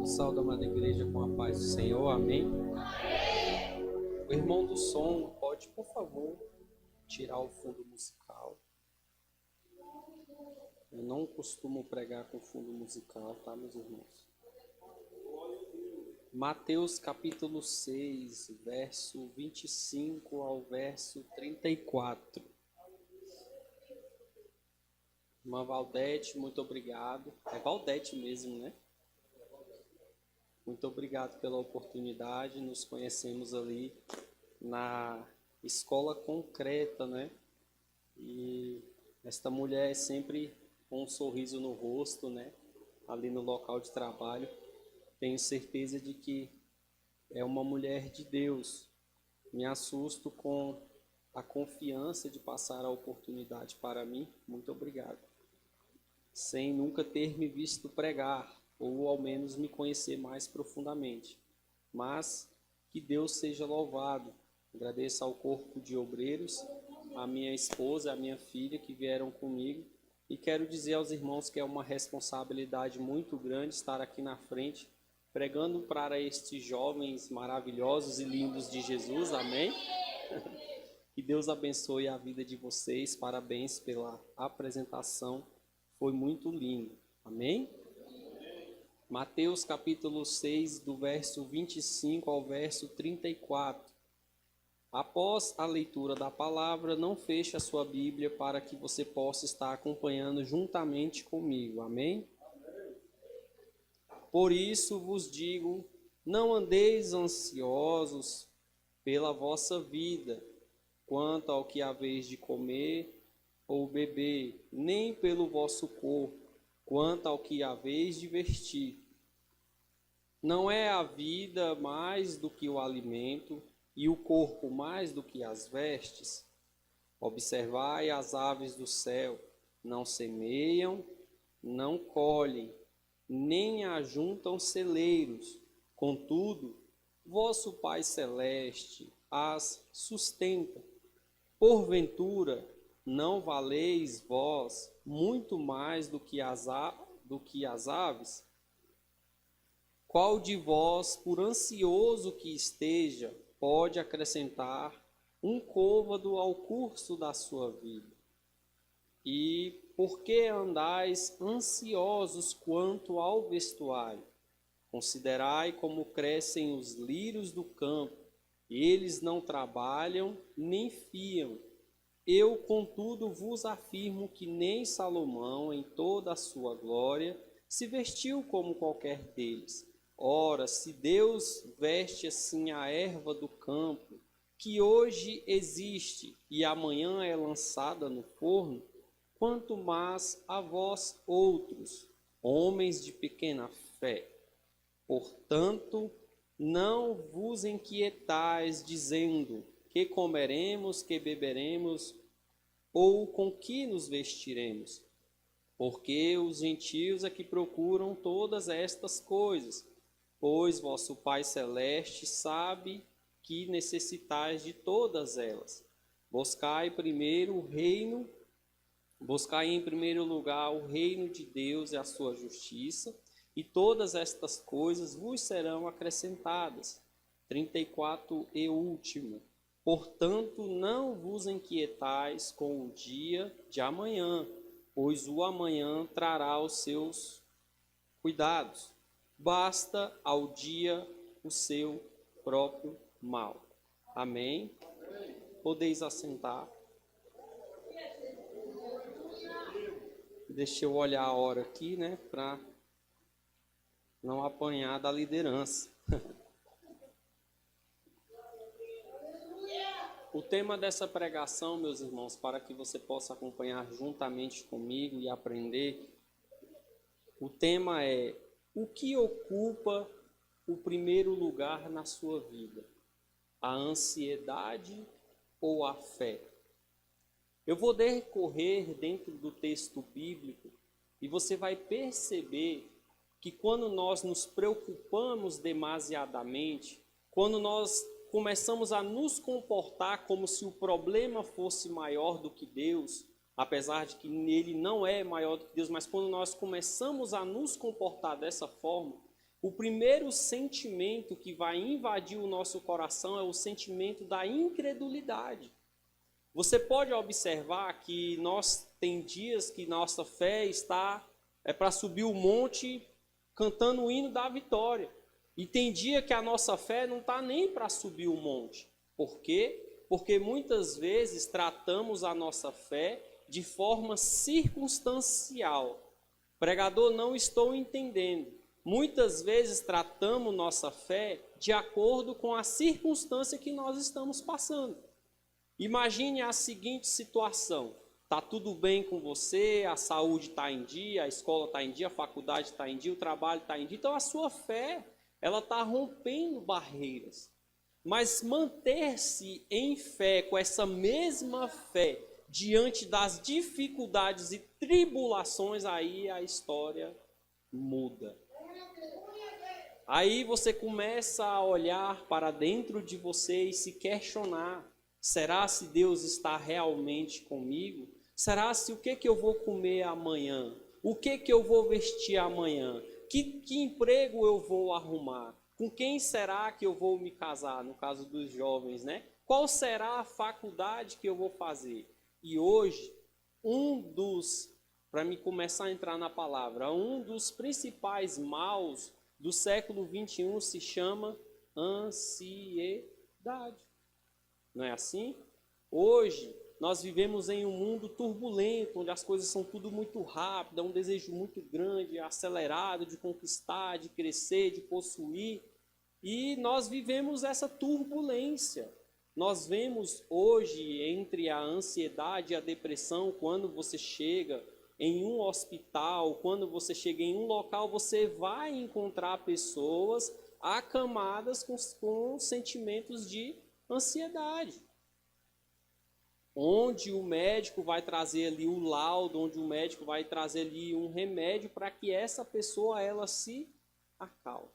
Saúde, amada igreja, com a paz do Senhor, amém? O irmão do som pode, por favor, tirar o fundo musical. Eu não costumo pregar com fundo musical, tá, meus irmãos? Mateus capítulo 6, verso 25 ao verso 34. Irmã Valdete, muito obrigado. É Valdete mesmo, né? Muito obrigado pela oportunidade. Nos conhecemos ali na escola concreta, né? E esta mulher é sempre com um sorriso no rosto, né? Ali no local de trabalho. Tenho certeza de que é uma mulher de Deus. Me assusto com a confiança de passar a oportunidade para mim. Muito obrigado. Sem nunca ter me visto pregar, ou ao menos me conhecer mais profundamente. Mas que Deus seja louvado. Agradeço ao corpo de obreiros, a minha esposa, a minha filha que vieram comigo. E quero dizer aos irmãos que é uma responsabilidade muito grande estar aqui na frente, pregando para estes jovens maravilhosos e lindos de Jesus. Amém? Que Deus abençoe a vida de vocês. Parabéns pela apresentação. Foi muito lindo. Amém? Mateus capítulo 6, do verso 25 ao verso 34. Após a leitura da palavra, não feche a sua Bíblia para que você possa estar acompanhando juntamente comigo. Amém? Por isso vos digo, não andeis ansiosos pela vossa vida, quanto ao que haveis de comer ou beber, nem pelo vosso corpo, quanto ao que haveis de vestir. Não é a vida mais do que o alimento, e o corpo mais do que as vestes? Observai as aves do céu, não semeiam, não colhem, nem ajuntam celeiros. Contudo, vosso Pai Celeste as sustenta. Porventura, não valeis vós muito mais do que as aves? Qual de vós, por ansioso que esteja, pode acrescentar um côvado ao curso da sua vida? E por que andais ansiosos quanto ao vestuário? Considerai como crescem os lírios do campo, eles não trabalham nem fiam. Eu, contudo, vos afirmo que nem Salomão, em toda a sua glória, se vestiu como qualquer deles. Ora, se Deus veste assim a erva do campo, que hoje existe e amanhã é lançada no forno, quanto mais a vós outros, homens de pequena fé. Portanto, não vos inquietais, dizendo: que comeremos, que beberemos, ou com que nos vestiremos? Porque os gentios é que procuram todas estas coisas, pois vosso Pai Celeste sabe que necessitais de todas elas. Buscai em primeiro lugar o reino de Deus e a sua justiça, e todas estas coisas vos serão acrescentadas. 34 e último. Portanto, não vos inquietais com o dia de amanhã, pois o amanhã trará os seus cuidados. Basta ao dia o seu próprio mal. Amém? Podeis assentar. Deixa eu olhar a hora aqui, né, para não apanhar da liderança. O tema dessa pregação, meus irmãos, para que você possa acompanhar juntamente comigo e aprender, o tema é: o que ocupa o primeiro lugar na sua vida? A ansiedade ou a fé? Eu vou decorrer dentro do texto bíblico e você vai perceber que quando nós nos preocupamos demasiadamente, quando nós começamos a nos comportar como se o problema fosse maior do que Deus, apesar de que ele não é maior do que Deus, mas quando nós começamos a nos comportar dessa forma, o primeiro sentimento que vai invadir o nosso coração é o sentimento da incredulidade. Você pode observar que tem dias que nossa fé está para subir o monte cantando o hino da vitória. E tem dia que a nossa fé não está nem para subir o monte. Por quê? Porque muitas vezes tratamos a nossa fé de forma circunstancial. Pregador, não estou entendendo. Muitas vezes tratamos nossa fé de acordo com a circunstância que nós estamos passando. Imagine a seguinte situação. Está tudo bem com você, a saúde está em dia, a escola está em dia, a faculdade está em dia, o trabalho está em dia. Então a sua fé, ela está rompendo barreiras. Mas manter-se em fé, com essa mesma fé, diante das dificuldades e tribulações, aí a história muda. Aí você começa a olhar para dentro de você e se questionar: será se Deus está realmente comigo? Será se o que eu vou comer amanhã? O que eu vou vestir amanhã? Que emprego eu vou arrumar? Com quem será que eu vou me casar? No caso dos jovens, né? Qual será a faculdade que eu vou fazer? E hoje, para me começar a entrar na palavra, um dos principais maus do século 21 se chama ansiedade. Não é assim? Hoje, nós vivemos em um mundo turbulento, onde as coisas são tudo muito rápido, um desejo muito grande, acelerado de conquistar, de crescer, de possuir. E nós vivemos essa turbulência. Nós vemos hoje, entre a ansiedade e a depressão, quando você chega em um hospital, quando você chega em um local, você vai encontrar pessoas acamadas com sentimentos de ansiedade. Onde o médico vai trazer ali o laudo, onde o médico vai trazer ali um remédio para que essa pessoa ela se acalme.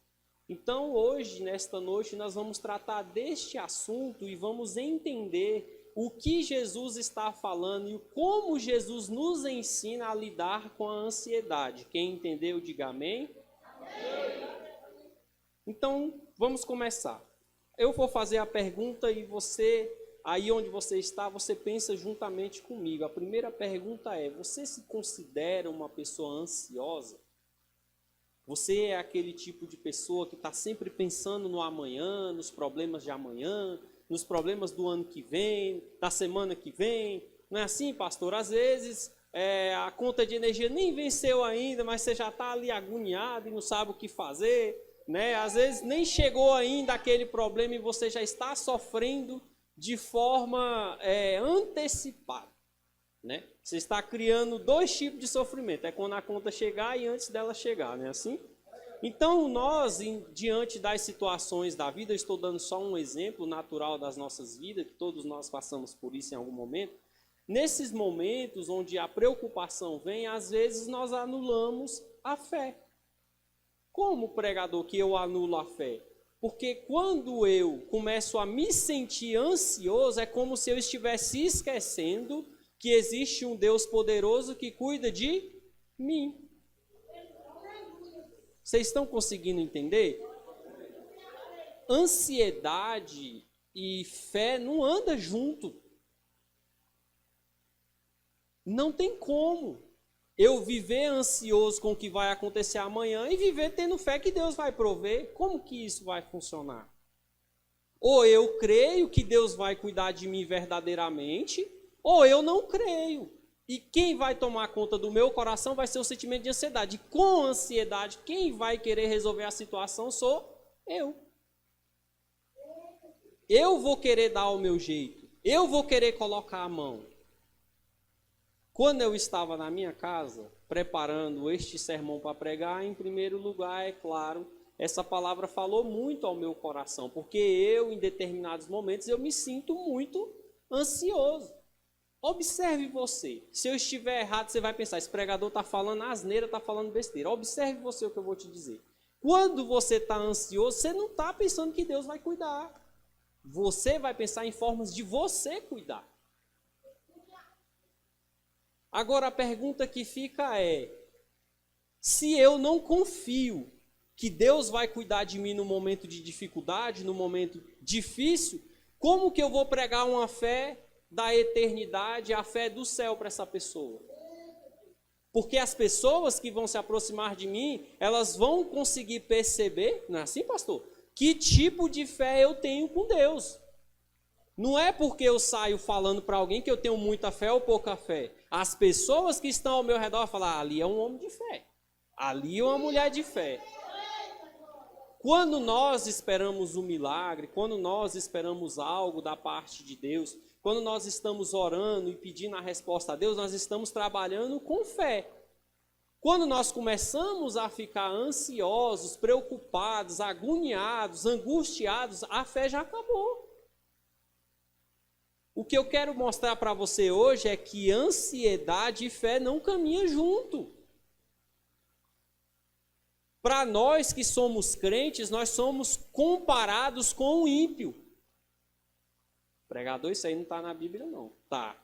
Então hoje, nesta noite, nós vamos tratar deste assunto e vamos entender o que Jesus está falando e como Jesus nos ensina a lidar com a ansiedade. Quem entendeu, diga amém. Então, vamos começar. Eu vou fazer a pergunta e você, aí onde você está, você pensa juntamente comigo. A primeira pergunta é: você se considera uma pessoa ansiosa? Você é aquele tipo de pessoa que está sempre pensando no amanhã, nos problemas de amanhã, nos problemas do ano que vem, da semana que vem? Não é assim, pastor? Às vezes a conta de energia nem venceu ainda, mas você já está ali agoniado e não sabe o que fazer, né? Às vezes nem chegou ainda aquele problema e você já está sofrendo de forma antecipada, né? Você está criando dois tipos de sofrimento. É quando a conta chegar e antes dela chegar, não é assim? Então nós, diante das situações da vida, eu estou dando só um exemplo natural das nossas vidas, que todos nós passamos por isso em algum momento. Nesses momentos onde a preocupação vem, às vezes nós anulamos a fé. Como pregador que eu anulo a fé? Porque quando eu começo a me sentir ansioso, é como se eu estivesse esquecendo que existe um Deus poderoso que cuida de mim. Vocês estão conseguindo entender? Ansiedade e fé não andam junto. Não tem como eu viver ansioso com o que vai acontecer amanhã e viver tendo fé que Deus vai prover. Como que isso vai funcionar? Ou eu creio que Deus vai cuidar de mim verdadeiramente, ou eu não creio. E quem vai tomar conta do meu coração vai ser o sentimento de ansiedade. E com ansiedade, quem vai querer resolver a situação sou eu. Eu vou querer dar o meu jeito. Eu vou querer colocar a mão. Quando eu estava na minha casa, preparando este sermão para pregar, em primeiro lugar, é claro, essa palavra falou muito ao meu coração. Porque eu, em determinados momentos, eu me sinto muito ansioso. Observe você. Se eu estiver errado, você vai pensar: esse pregador está falando asneira, está falando besteira. Observe você o que eu vou te dizer. Quando você está ansioso, você não está pensando que Deus vai cuidar. Você vai pensar em formas de você cuidar. Agora a pergunta que fica é: se eu não confio que Deus vai cuidar de mim no momento de dificuldade, no momento difícil, como que eu vou pregar uma fé da eternidade, a fé do céu para essa pessoa? Porque as pessoas que vão se aproximar de mim, elas vão conseguir perceber, não é assim, pastor? Que tipo de fé eu tenho com Deus. Não é porque eu saio falando para alguém que eu tenho muita fé ou pouca fé. As pessoas que estão ao meu redor falam, ali é um homem de fé, ali é uma mulher de fé. Quando nós esperamos um milagre, quando nós esperamos algo da parte de Deus, quando nós estamos orando e pedindo a resposta a Deus, nós estamos trabalhando com fé. Quando nós começamos a ficar ansiosos, preocupados, agoniados, angustiados, a fé já acabou. O que eu quero mostrar para você hoje é que ansiedade e fé não caminham junto. Para nós que somos crentes, nós somos comparados com o ímpio. Pregador, isso aí não está na Bíblia não. Tá.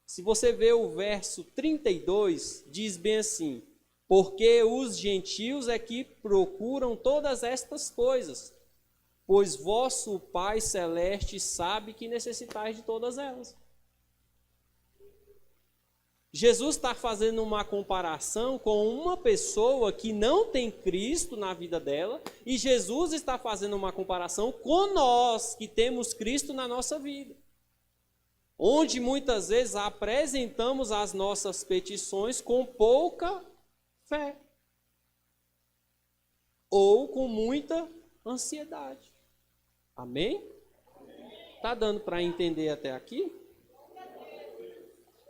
Se você ver o verso 32, diz bem assim, porque os gentios é que procuram todas estas coisas, pois vosso Pai Celeste sabe que necessitais de todas elas. Jesus está fazendo uma comparação com uma pessoa que não tem Cristo na vida dela, e Jesus está fazendo uma comparação com nós que temos Cristo na nossa vida. Onde muitas vezes apresentamos as nossas petições com pouca fé, ou com muita ansiedade. Amém? Está dando para entender até aqui?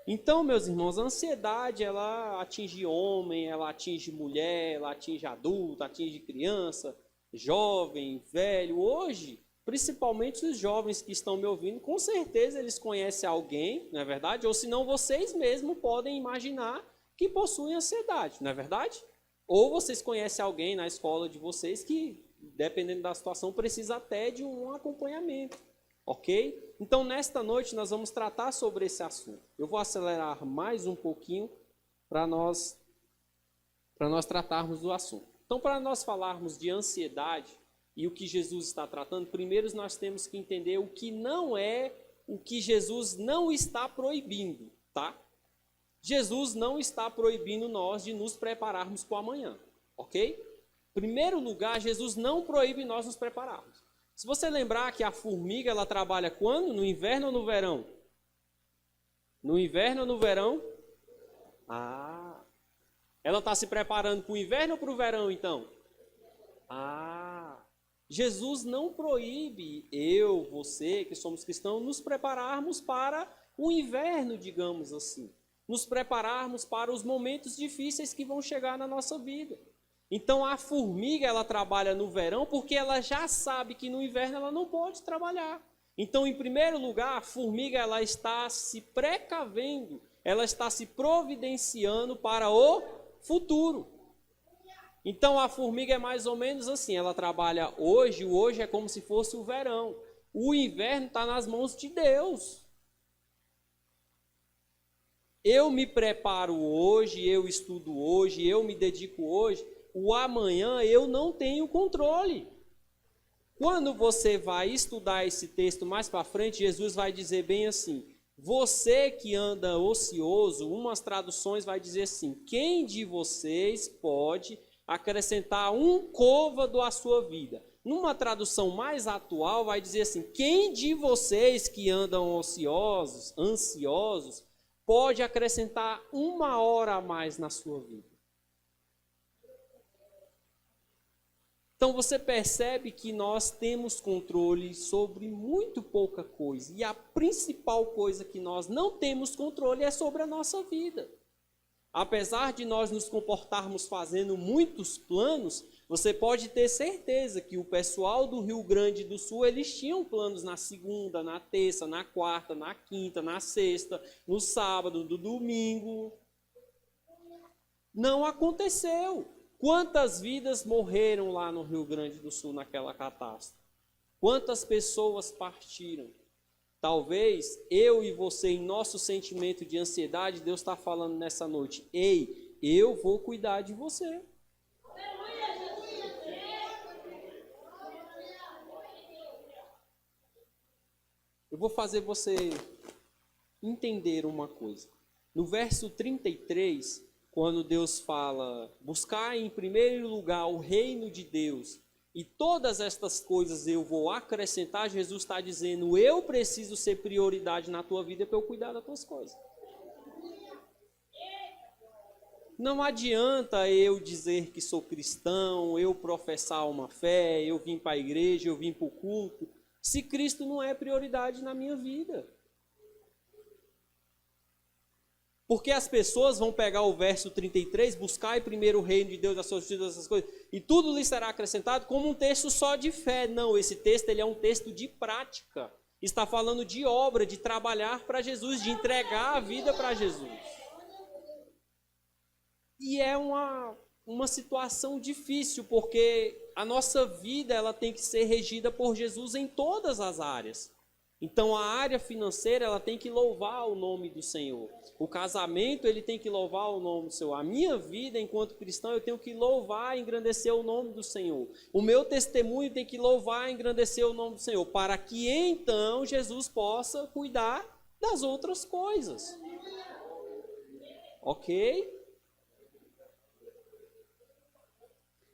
Então, meus irmãos, a ansiedade, ela atinge homem, ela atinge mulher, ela atinge adulto, atinge criança, jovem, velho. Hoje, principalmente os jovens que estão me ouvindo, com certeza eles conhecem alguém, não é verdade? Ou senão vocês mesmos podem imaginar que possuem ansiedade, não é verdade? Ou vocês conhecem alguém na escola de vocês que, dependendo da situação, precisa até de um acompanhamento. Ok? Então, nesta noite, nós vamos tratar sobre esse assunto. Eu vou acelerar mais um pouquinho para nós tratarmos do assunto. Então, para nós falarmos de ansiedade e o que Jesus está tratando, primeiro nós temos que entender o que não é, o que Jesus não está proibindo, tá? Jesus não está proibindo nós de nos prepararmos para o amanhã, ok? Em primeiro lugar, Jesus não proíbe nós nos prepararmos. Se você lembrar que a formiga, ela trabalha quando? No inverno ou no verão? No inverno ou no verão? Ah, ela está se preparando para o inverno ou para o verão, então? Ah, Jesus não proíbe eu, você, que somos cristãos, nos prepararmos para o inverno, digamos assim. Nos prepararmos para os momentos difíceis que vão chegar na nossa vida. Então a formiga, ela trabalha no verão porque ela já sabe que no inverno ela não pode trabalhar. Então, em primeiro lugar, a formiga, ela está se precavendo, ela está se providenciando para o futuro. Então a formiga é mais ou menos assim, ela trabalha hoje, o hoje é como se fosse o verão. O inverno está nas mãos de Deus. Eu me preparo hoje, eu estudo hoje, eu me dedico hoje. O amanhã eu não tenho controle. Quando você vai estudar esse texto mais para frente, Jesus vai dizer bem assim, você que anda ocioso, umas traduções vai dizer assim, quem de vocês pode acrescentar um côvado à sua vida? Numa tradução mais atual vai dizer assim, quem de vocês que andam ociosos, ansiosos, pode acrescentar 1 hora a mais na sua vida? Então você percebe que nós temos controle sobre muito pouca coisa. E a principal coisa que nós não temos controle é sobre a nossa vida. Apesar de nós nos comportarmos fazendo muitos planos, você pode ter certeza que o pessoal do Rio Grande do Sul, eles tinham planos na segunda, na terça, na quarta, na quinta, na sexta, no sábado, no domingo. Não aconteceu. Quantas vidas morreram lá no Rio Grande do Sul naquela catástrofe? Quantas pessoas partiram? Talvez eu e você, em nosso sentimento de ansiedade, Deus está falando nessa noite, ei, eu vou cuidar de você. vou fazer você entender uma coisa. No verso 33, quando Deus fala, buscar em primeiro lugar o reino de Deus, e todas estas coisas eu vou acrescentar, Jesus está dizendo, eu preciso ser prioridade na tua vida para eu cuidar das tuas coisas. Não adianta eu dizer que sou cristão, eu professar uma fé, eu vim para a igreja, eu vim para o culto, se Cristo não é prioridade na minha vida. Porque as pessoas vão pegar o verso 33, buscar primeiro o reino de Deus, a sua justiça, essas coisas, e tudo lhe será acrescentado como um texto só de fé. Não, esse texto ele é um texto de prática. Está falando de obra, de trabalhar para Jesus, de entregar a vida para Jesus. E é uma situação difícil, porque a nossa vida ela tem que ser regida por Jesus em todas as áreas. Então a área financeira ela tem que louvar o nome do Senhor. O casamento ele tem que louvar o nome do Senhor. A minha vida enquanto cristão eu tenho que louvar e engrandecer o nome do Senhor. O meu testemunho tem que louvar e engrandecer o nome do Senhor. Para que então Jesus possa cuidar das outras coisas. Ok?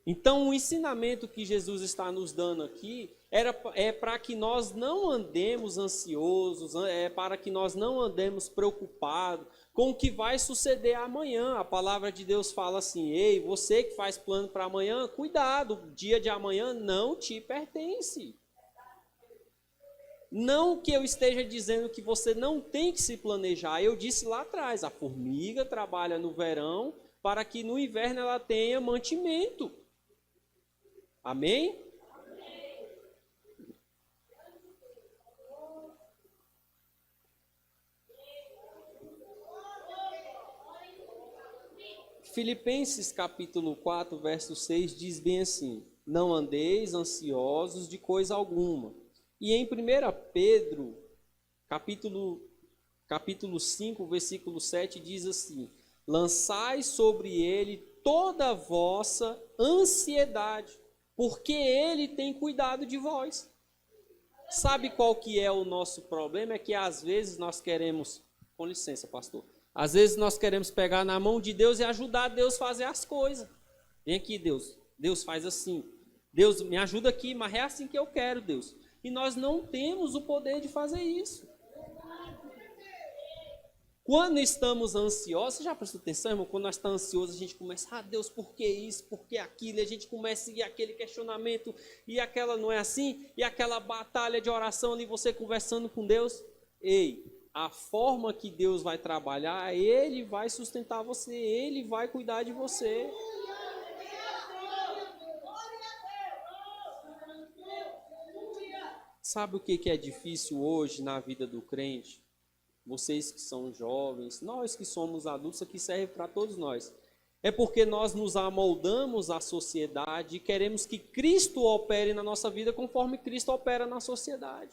Então o ensinamento que Jesus está nos dando aqui é para que nós não andemos ansiosos, é para que nós não andemos preocupados com o que vai suceder amanhã. A palavra de Deus fala assim, ei, você que faz plano para amanhã, cuidado, o dia de amanhã não te pertence. Não que eu esteja dizendo que você não tem que se planejar, eu disse lá atrás, a formiga trabalha no verão para que no inverno ela tenha mantimento. Amém? Filipenses capítulo 4, verso 6 diz bem assim, não andeis ansiosos de coisa alguma. E em 1 Pedro, capítulo 5, versículo 7 diz assim, lançai sobre ele toda a vossa ansiedade, porque ele tem cuidado de vós. Sabe qual que é o nosso problema? É que às vezes nós queremos, com licença pastor, às vezes nós queremos pegar na mão de Deus e ajudar Deus a fazer as coisas. Vem aqui Deus, Deus faz assim, Deus me ajuda aqui, mas é assim que eu quero Deus. E nós não temos o poder de fazer isso. Quando estamos ansiosos, você já prestou atenção, irmão? Quando nós estamos ansiosos, a gente começa, Deus, por que isso, por que aquilo? E a gente começa a seguir aquele questionamento, e aquela não é assim, e aquela batalha de oração ali, você conversando com Deus. Ei, a forma que Deus vai trabalhar, Ele vai sustentar você, Ele vai cuidar de você. Sabe o que é difícil hoje na vida do crente? Vocês que são jovens, nós que somos adultos, aqui serve para todos nós. É porque nós nos amoldamos à sociedade e queremos que Cristo opere na nossa vida conforme Cristo opera na sociedade.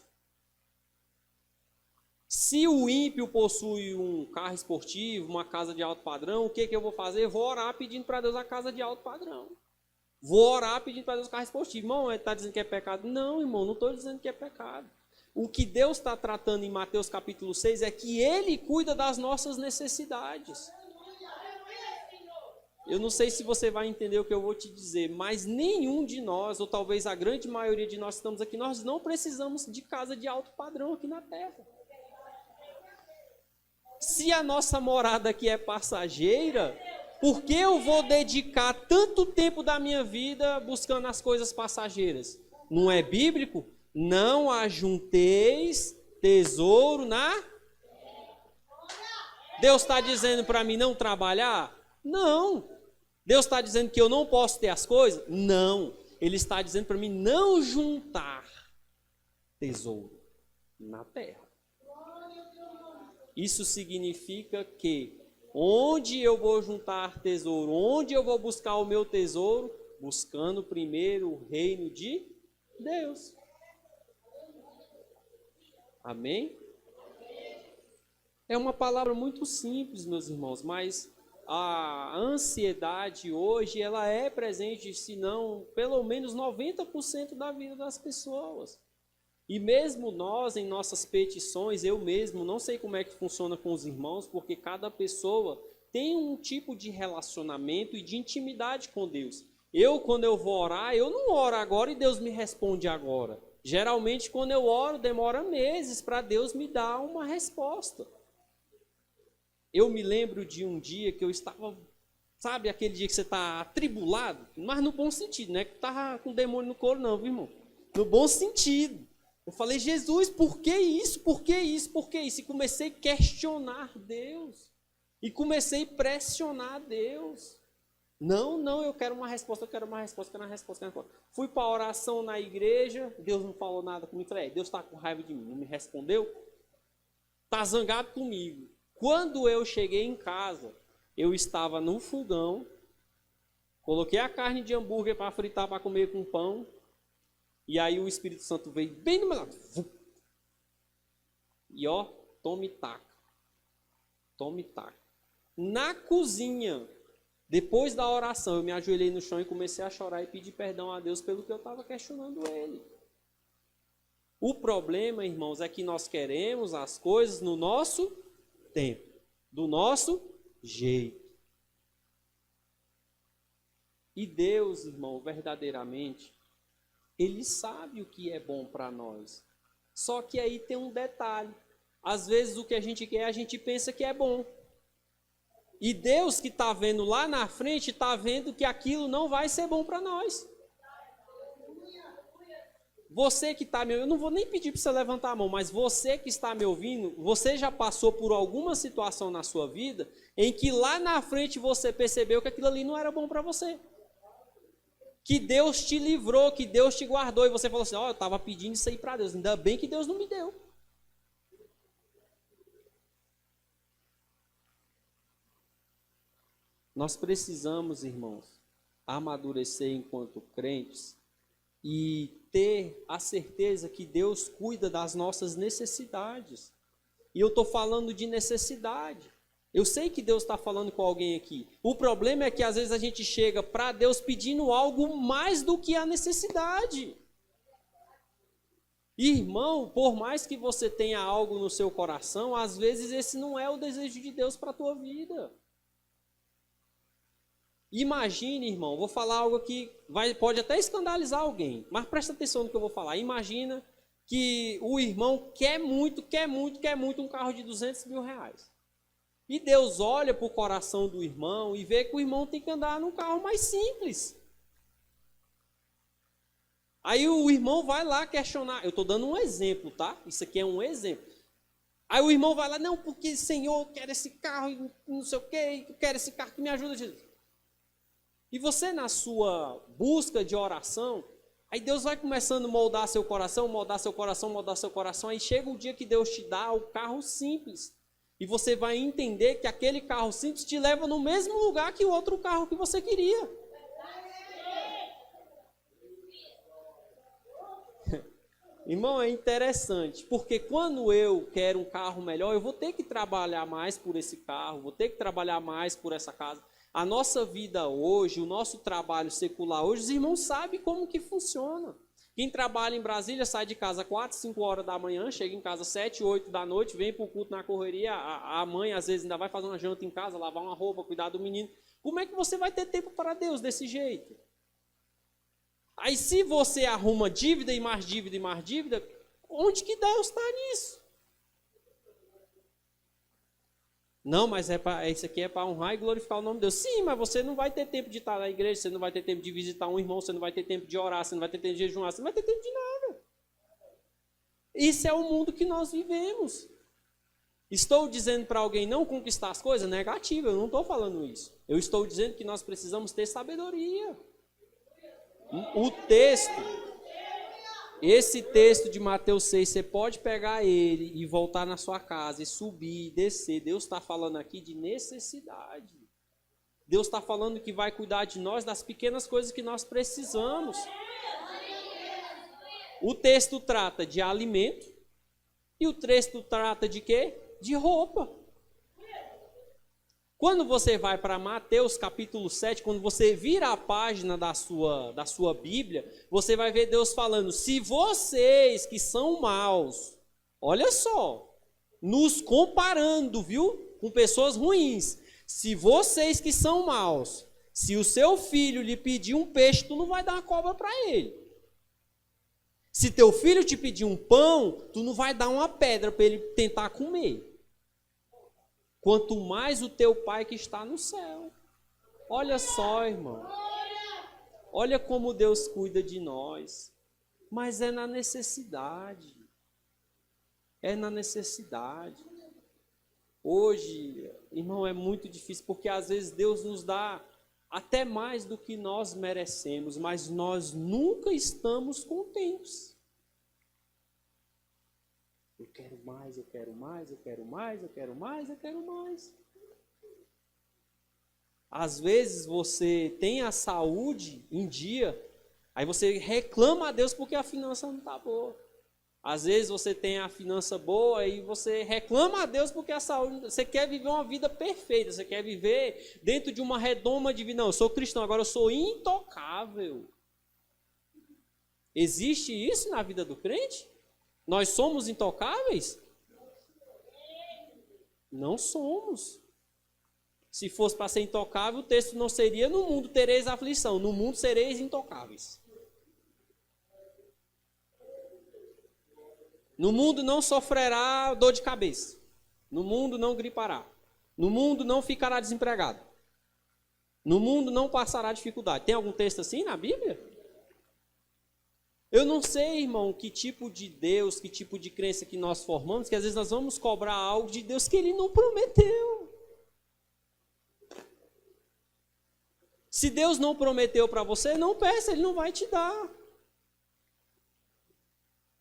Se o ímpio possui um carro esportivo, uma casa de alto padrão, o que eu vou fazer? Vou orar pedindo para Deus a casa de alto padrão. Vou orar pedindo para Deus o carro esportivo. Irmão, ele está dizendo que é pecado? Não, irmão, não estou dizendo que é pecado. O que Deus está tratando em Mateus capítulo 6 é que Ele cuida das nossas necessidades. Eu não sei se você vai entender o que eu vou te dizer, mas nenhum de nós, ou talvez a grande maioria de nós que estamos aqui, nós não precisamos de casa de alto padrão aqui na terra. Se a nossa morada aqui é passageira, por que eu vou dedicar tanto tempo da minha vida buscando as coisas passageiras? Não é bíblico? Não ajunteis tesouro na... Deus está dizendo para mim não trabalhar? Não. Deus está dizendo que eu não posso ter as coisas? Não. Ele está dizendo para mim não juntar tesouro na terra. Isso significa que onde eu vou juntar tesouro, onde eu vou buscar o meu tesouro? Buscando primeiro o reino de Deus. Amém? É uma palavra muito simples, meus irmãos, mas a ansiedade hoje, ela é presente, se não, pelo menos 90% da vida das pessoas. E mesmo nós, em nossas petições, eu mesmo, não sei como é que funciona com os irmãos, porque cada pessoa tem um tipo de relacionamento e de intimidade com Deus. Eu, quando eu vou orar, eu não oro agora e Deus me responde agora. Geralmente, quando eu oro, demora meses para Deus me dar uma resposta. Eu me lembro de um dia que eu estava, sabe, aquele dia que você está atribulado, mas no bom sentido, não é que estava com demônio no couro não, viu, irmão? No bom sentido. Eu falei, Jesus, por que isso? Por que isso? Por que isso? E comecei a questionar Deus. E comecei a pressionar Deus. Não, eu quero uma resposta, eu quero uma resposta, eu quero uma resposta, eu quero uma resposta. Fui para a oração na igreja, Deus não falou nada comigo. Falei, Deus está com raiva de mim, não me respondeu? Está zangado comigo. Quando eu cheguei em casa, eu estava no fogão, coloquei a carne de hambúrguer para fritar, para comer com pão, e aí o Espírito Santo veio bem do meu lado. E ó, tome taca. Tome taca. Na cozinha, depois da oração, eu me ajoelhei no chão e comecei a chorar e pedir perdão a Deus pelo que eu estava questionando Ele. O problema, irmãos, é que nós queremos as coisas no nosso tempo, do nosso jeito. E Deus, irmão, verdadeiramente, Ele sabe o que é bom para nós. Só que aí tem um detalhe. Às vezes o que a gente quer, a gente pensa que é bom. E Deus que está vendo lá na frente, está vendo que aquilo não vai ser bom para nós. Você que está me ouvindo, eu não vou nem pedir para você levantar a mão, mas você que está me ouvindo, você já passou por alguma situação na sua vida em que lá na frente você percebeu que aquilo ali não era bom para você. Que Deus te livrou, que Deus te guardou, e você falou assim, ó, eu estava pedindo isso aí para Deus, ainda bem que Deus não me deu. Nós precisamos, irmãos, amadurecer enquanto crentes e ter a certeza que Deus cuida das nossas necessidades. E eu estou falando de necessidade. Eu sei que Deus está falando com alguém aqui. O problema é que às vezes a gente chega para Deus pedindo algo mais do que a necessidade. Irmão, por mais que você tenha algo no seu coração, às vezes esse não é o desejo de Deus para a tua vida. Imagine, irmão, vou falar algo que pode até escandalizar alguém, mas presta atenção no que eu vou falar. Imagina que o irmão quer muito um carro de 200 mil reais. E Deus olha para o coração do irmão e vê que o irmão tem que andar num carro mais simples. Aí o irmão vai lá questionar. Eu estou dando um exemplo, tá? Isso aqui é um exemplo. Aí o irmão vai lá, não, porque Senhor, eu quero esse carro, não sei o quê, eu quero esse carro que me ajuda, Jesus. E você na sua busca de oração, aí Deus vai começando a moldar seu coração, aí chega o dia que Deus te dá o carro simples. E você vai entender que aquele carro simples te leva no mesmo lugar que o outro carro que você queria. Irmão, é interessante, porque quando eu quero um carro melhor, eu vou ter que trabalhar mais por esse carro, vou ter que trabalhar mais por essa casa. A nossa vida hoje, o nosso trabalho secular hoje, os irmãos sabem como que funciona. Quem trabalha em Brasília sai de casa 4, 5 horas da manhã, chega em casa 7, 8 da noite, vem para o culto na correria, a mãe às vezes ainda vai fazer uma janta em casa, lavar uma roupa, cuidar do menino. Como é que você vai ter tempo para Deus desse jeito? Aí se você arruma dívida e mais dívida e mais dívida, onde que Deus está nisso? Não, mas isso aqui é para honrar e glorificar o nome de Deus. Sim, mas você não vai ter tempo de estar na igreja, você não vai ter tempo de visitar um irmão, você não vai ter tempo de orar, você não vai ter tempo de jejuar, você não vai ter tempo de nada. Isso é o mundo que nós vivemos. Estou dizendo para alguém não conquistar as coisas? Negativo, eu não estou falando isso. Eu estou dizendo que nós precisamos ter sabedoria. O texto, esse texto de Mateus 6, você pode pegar ele e voltar na sua casa e subir e descer. Deus está falando aqui de necessidade. Deus está falando que vai cuidar de nós das pequenas coisas que nós precisamos. O texto trata de alimento e o texto trata de quê? De roupa. Quando você vai para Mateus capítulo 7, quando você vira a página da sua Bíblia, você vai ver Deus falando: se vocês que são maus, olha só, nos comparando, viu, com pessoas ruins. Se vocês que são maus, se o seu filho lhe pedir um peixe, tu não vai dar uma cobra para ele. Se teu filho te pedir um pão, tu não vai dar uma pedra para ele tentar comer. Quanto mais o teu Pai que está no céu. Olha só, irmão. Olha como Deus cuida de nós. Mas é na necessidade. É na necessidade. Hoje, irmão, é muito difícil, porque às vezes Deus nos dá até mais do que nós merecemos, mas nós nunca estamos contentes. Eu quero mais, eu quero mais, eu quero mais, eu quero mais, eu quero mais. Às vezes você tem a saúde em dia, aí você reclama a Deus porque a finança não está boa. Às vezes você tem a finança boa e você reclama a Deus porque a saúde... Você quer viver uma vida perfeita, você quer viver dentro de uma redoma de vida. Não, eu sou cristão, agora eu sou intocável. Existe isso na vida do crente? Nós somos intocáveis? Não somos. Se fosse para ser intocável, o texto não seria: no mundo tereis aflição, no mundo sereis intocáveis. No mundo não sofrerá dor de cabeça. No mundo não gripará. No mundo não ficará desempregado. No mundo não passará dificuldade. Tem algum texto assim na Bíblia? Eu não sei, irmão, que tipo de Deus, que tipo de crença que nós formamos, que às vezes nós vamos cobrar algo de Deus que Ele não prometeu. Se Deus não prometeu para você, não peça, Ele não vai te dar.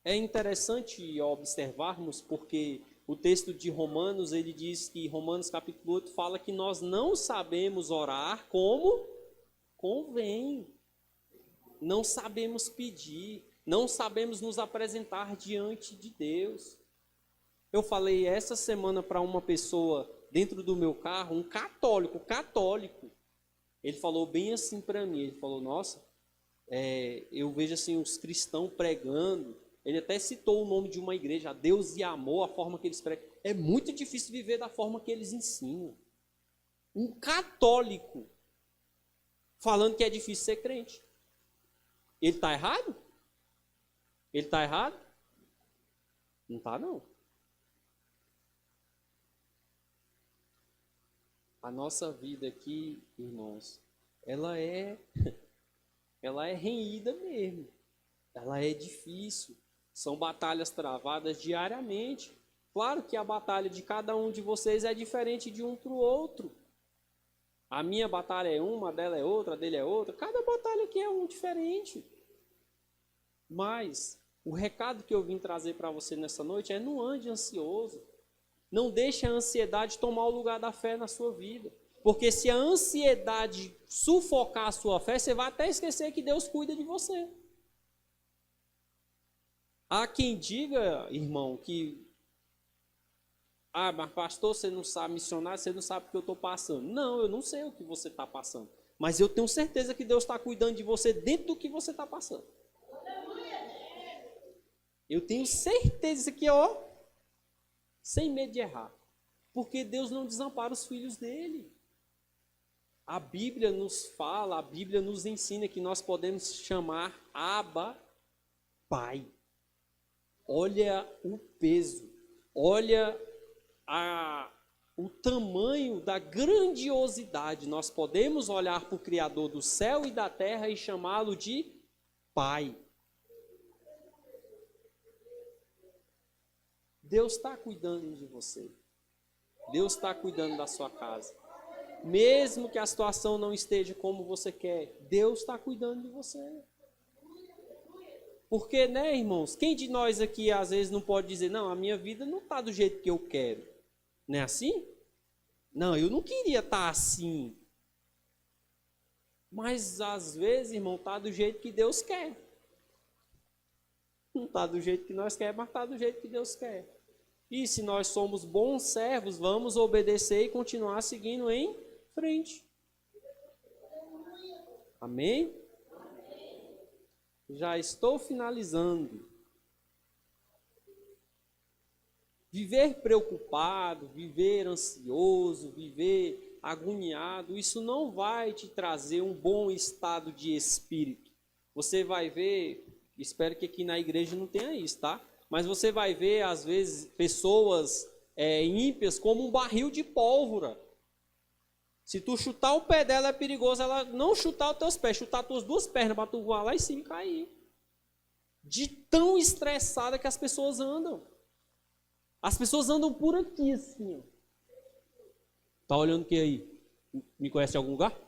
É interessante observarmos, porque o texto de Romanos, ele diz que, Romanos capítulo 8, fala que nós não sabemos orar como convém. Não sabemos pedir, não sabemos nos apresentar diante de Deus. Eu falei essa semana para uma pessoa dentro do meu carro, um católico. Ele falou bem assim para mim, ele falou: nossa, eu vejo assim os cristãos pregando. Ele até citou o nome de uma igreja, a Deus e Amor, a forma que eles pregam. É muito difícil viver da forma que eles ensinam. Um católico falando que é difícil ser crente. Ele está errado? Ele está errado? Não está, não. A nossa vida aqui, irmãos, ela é renhida mesmo. Ela é difícil. São batalhas travadas diariamente. Claro que a batalha de cada um de vocês é diferente de um para o outro. A minha batalha é uma, a dela é outra, a dele é outra. Cada batalha aqui é um diferente. Mas o recado que eu vim trazer para você nessa noite é: não ande ansioso. Não deixe a ansiedade tomar o lugar da fé na sua vida. Porque se a ansiedade sufocar a sua fé, você vai até esquecer que Deus cuida de você. Há quem diga, irmão, que mas pastor, você não sabe missionar, você não sabe o que eu estou passando. Não, eu não sei o que você está passando. Mas eu tenho certeza que Deus está cuidando de você dentro do que você está passando. Eu tenho certeza que, sem medo de errar. Porque Deus não desampara os filhos dele. A Bíblia nos fala, a Bíblia nos ensina que nós podemos chamar Abba Pai. Olha o peso, olha o tamanho da grandiosidade. Nós podemos olhar para o Criador do céu e da terra e chamá-lo de Pai. Deus está cuidando de você. Deus está cuidando da sua casa. Mesmo que a situação não esteja como você quer, Deus está cuidando de você. Porque, né, irmãos, quem de nós aqui às vezes não pode dizer: não, a minha vida não está do jeito que eu quero. Não é assim? Não, eu não queria estar assim. Mas às vezes, irmão, está do jeito que Deus quer. Não está do jeito que nós queremos, mas está do jeito que Deus quer. E se nós somos bons servos, vamos obedecer e continuar seguindo em frente. Amém? Já estou finalizando. Viver preocupado, viver ansioso, viver agoniado, isso não vai te trazer um bom estado de espírito. Você vai ver, espero que aqui na igreja não tenha isso, tá? Mas você vai ver, às vezes, pessoas ímpias como um barril de pólvora. Se tu chutar o pé dela é perigoso ela não chutar os teus pés, chutar as tuas duas pernas para tu voar lá em cima e cair. De tão estressada que as pessoas andam. As pessoas andam por aqui assim. Ó. Tá olhando o que aí? Me conhece de algum lugar?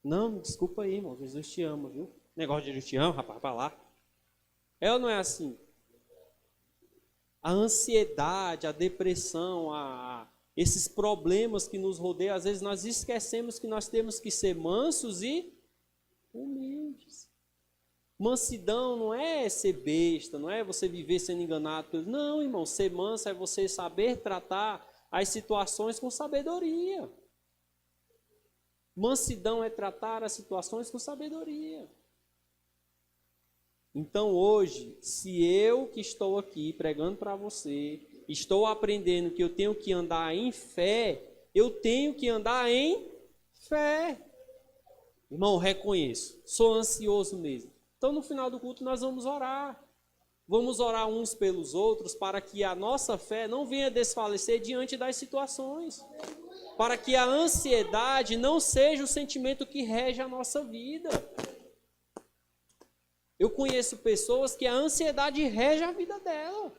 Não, desculpa aí, irmão. Jesus te ama, viu? Negócio de Jesus te ama, rapaz, vai lá. É ou não é assim? A ansiedade, a depressão, esses problemas que nos rodeiam, às vezes nós esquecemos que nós temos que ser mansos e humildes. Mansidão não é ser besta, não é você viver sendo enganado. Não, irmão, ser manso é você saber tratar as situações com sabedoria. Mansidão é tratar as situações com sabedoria. Então hoje, se eu que estou aqui pregando para você, estou aprendendo que eu tenho que andar em fé, eu tenho que andar em fé. Irmão, reconheço, sou ansioso mesmo. Então no final do culto nós vamos orar. Vamos orar uns pelos outros para que a nossa fé não venha desfalecer diante das situações. Para que a ansiedade não seja o sentimento que rege a nossa vida. Eu conheço pessoas que a ansiedade rege a vida dela.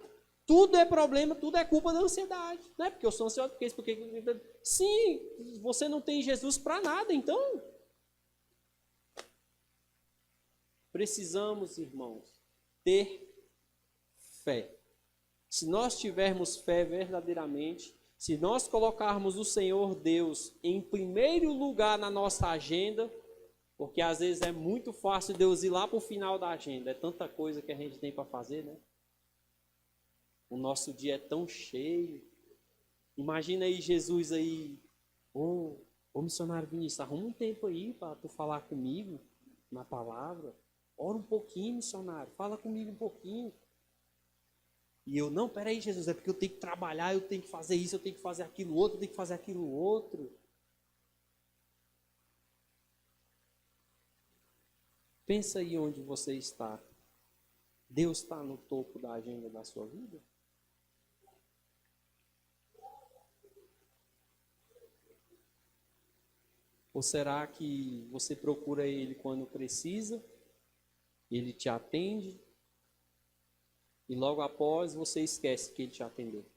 Tudo é problema, tudo é culpa da ansiedade. Não é porque eu sou ansioso, porque isso, porque... Sim, você não tem Jesus para nada, então. Precisamos, irmãos, ter fé. Se nós tivermos fé verdadeiramente, se nós colocarmos o Senhor Deus em primeiro lugar na nossa agenda, porque às vezes é muito fácil Deus ir lá para o final da agenda, é tanta coisa que a gente tem para fazer, né? O nosso dia é tão cheio. Imagina aí Jesus aí, ô missionário Vinícius, arruma um tempo aí para tu falar comigo na palavra. Ora um pouquinho, missionário, fala comigo um pouquinho. E eu, não, peraí, Jesus, é porque eu tenho que trabalhar, eu tenho que fazer isso, eu tenho que fazer aquilo outro, eu tenho que fazer aquilo outro. Pensa aí onde você está. Deus está no topo da agenda da sua vida? Ou será que você procura Ele quando precisa, Ele te atende, e logo após você esquece que Ele te atendeu?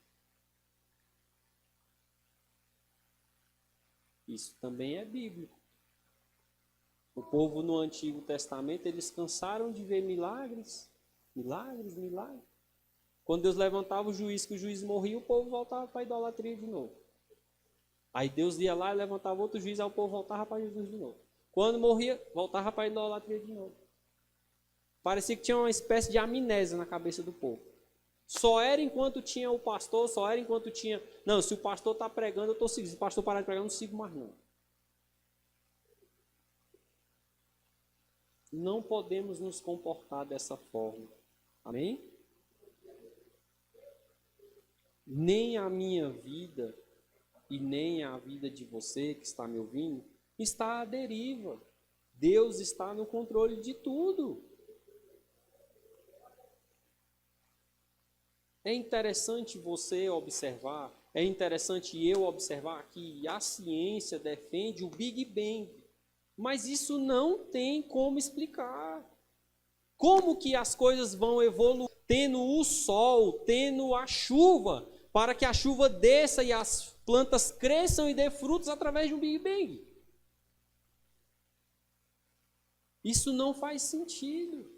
Isso também é bíblico. O povo no Antigo Testamento, eles cansaram de ver milagres. Milagres, milagres. Quando Deus levantava o juiz, que o juiz morria, o povo voltava para a idolatria de novo. Aí Deus ia lá e levantava outro juiz, aí o povo voltava para Jesus de novo. Quando morria, voltava para a idolatria de novo. Parecia que tinha uma espécie de amnésia na cabeça do povo. Só era enquanto tinha o pastor, só era enquanto tinha... Não, se o pastor está pregando, eu estou seguindo. Se o pastor parar de pregar, eu não sigo mais não. Não podemos nos comportar dessa forma. Amém? Nem a minha vida e nem a vida de você que está me ouvindo está à deriva. Deus está no controle de tudo. É interessante você observar, é interessante eu observar que a ciência defende o Big Bang, mas isso não tem como explicar. Como que as coisas vão evoluir, tendo o sol, tendo a chuva, para que a chuva desça e as plantas cresçam e dê frutos através de um Big Bang? Isso não faz sentido.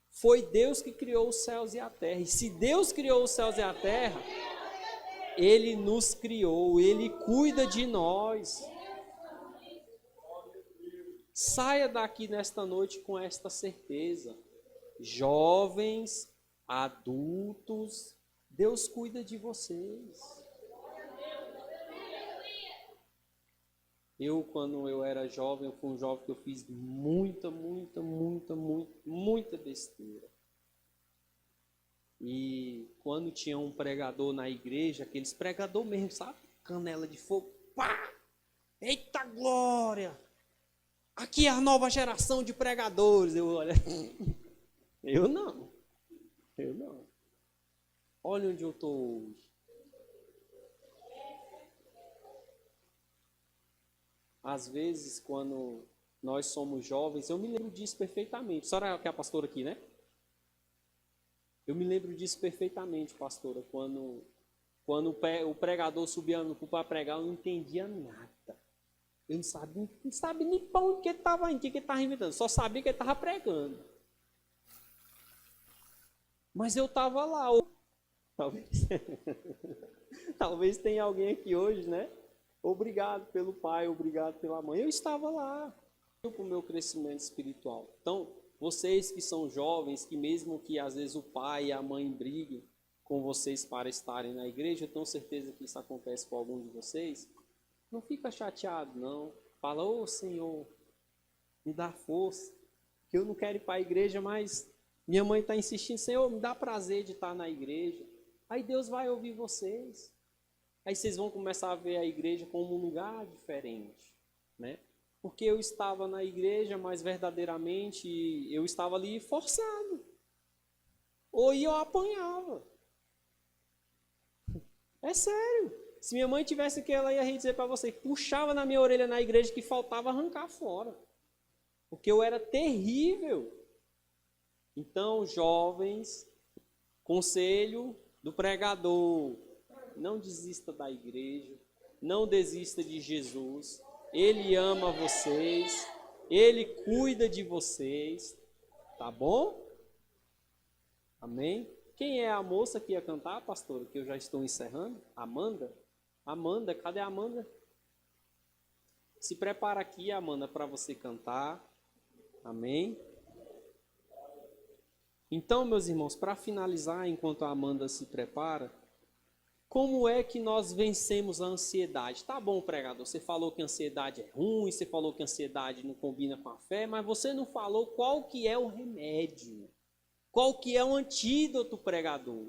Foi Deus que criou os céus e a terra. E se Deus criou os céus e a terra, Ele nos criou, Ele cuida de nós. Saia daqui nesta noite com esta certeza. Jovens, Adultos, Deus cuida de vocês. Quando eu era jovem, eu fui um jovem que eu fiz muita besteira. E quando tinha um pregador na igreja, aqueles pregador mesmo, sabe? Canela de fogo, pá! Eita glória! Aqui é a nova geração de pregadores. Eu olho, eu não. Olha onde eu estou hoje. Às vezes, quando nós somos jovens, eu me lembro disso perfeitamente. A senhora que é a pastora aqui, né? Eu me lembro disso perfeitamente, pastora. Quando o pregador subia no púlpito para pregar, eu não entendia nada. Eu não sabia nem para onde que ele estava indo, o que ele estava inventando. Só sabia que ele estava pregando. Mas eu estava lá. Talvez tenha alguém aqui hoje, né? Obrigado pelo pai, obrigado pela mãe. Eu estava lá para o meu crescimento espiritual. Então, vocês que são jovens, que mesmo que às vezes o pai e a mãe briguem com vocês para estarem na igreja, eu tenho certeza que isso acontece com algum de vocês. Não fica chateado, não. Fala, ô Senhor, me dá força, que eu não quero ir para a igreja, mas minha mãe está insistindo, Senhor, me dá prazer de estar na igreja. Aí Deus vai ouvir vocês. Aí vocês vão começar a ver a igreja como um lugar diferente, né? Porque eu estava na igreja, mas verdadeiramente eu estava ali forçado. Ou eu apanhava. É sério. Se minha mãe tivesse aqui, ela ia dizer para você, puxava na minha orelha na igreja que faltava arrancar fora. Porque eu era terrível. Então, jovens, conselho do pregador, não desista da igreja, não desista de Jesus. Ele ama vocês, Ele cuida de vocês, tá bom? Amém? Quem é a moça que ia cantar, pastora, que eu já estou encerrando? Amanda? Amanda, cadê a Amanda? Se prepara aqui, Amanda, para você cantar. Amém? Então, meus irmãos, para finalizar, enquanto a Amanda se prepara, como é que nós vencemos a ansiedade? Tá bom, pregador, você falou que a ansiedade é ruim, você falou que a ansiedade não combina com a fé, mas você não falou qual que é o remédio. Qual que é o antídoto, pregador?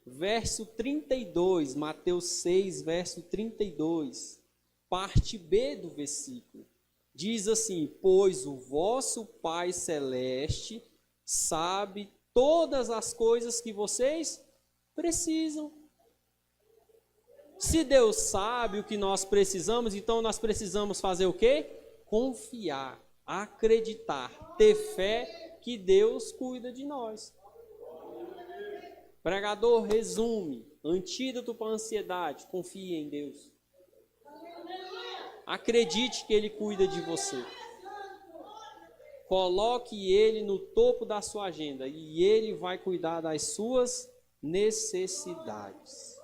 Verso 32, Mateus 6, verso 32, parte B do versículo. Diz assim, pois o vosso Pai Celeste sabe todas as coisas que vocês precisam. Se Deus sabe o que nós precisamos, então nós precisamos fazer o quê? Confiar, acreditar, ter fé que Deus cuida de nós. Pregador, resume, antídoto para a ansiedade, confie em Deus. Acredite que Ele cuida de você. Coloque Ele no topo da sua agenda e Ele vai cuidar das suas necessidades.